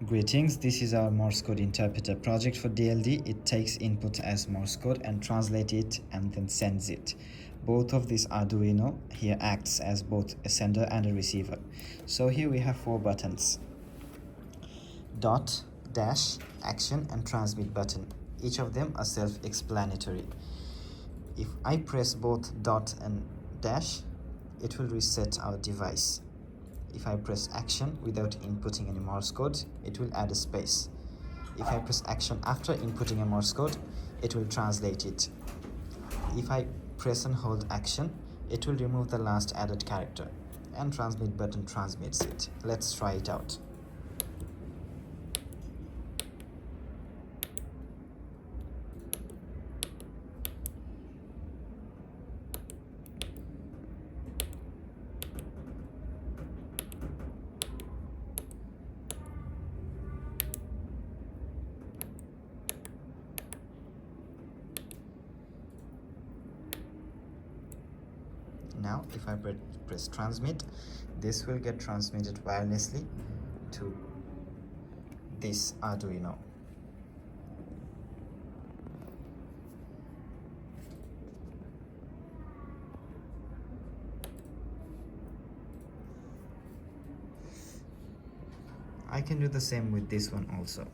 Greetings, this is our Morse Code Interpreter project for DLD. It takes input as Morse code and translates it and then sends it. Both of these Arduino here acts as both a sender and a receiver. So here we have 4 buttons: dot, dash, action and transmit button. Each of them are self-explanatory. If I press both dot and dash, it will reset our device. If I press action without inputting any Morse code, it will add a space. If I press action after inputting a Morse code, it will translate it. If I press and hold action, it will remove the last added character, and transmit button transmits it. Let's try it out. Now if I press transmit, this will get transmitted wirelessly to this Arduino. I can do the same with this one also.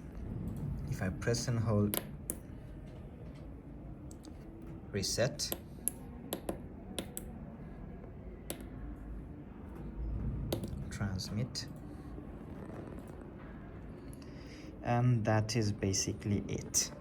If I press and hold reset, transmit, and that is basically it.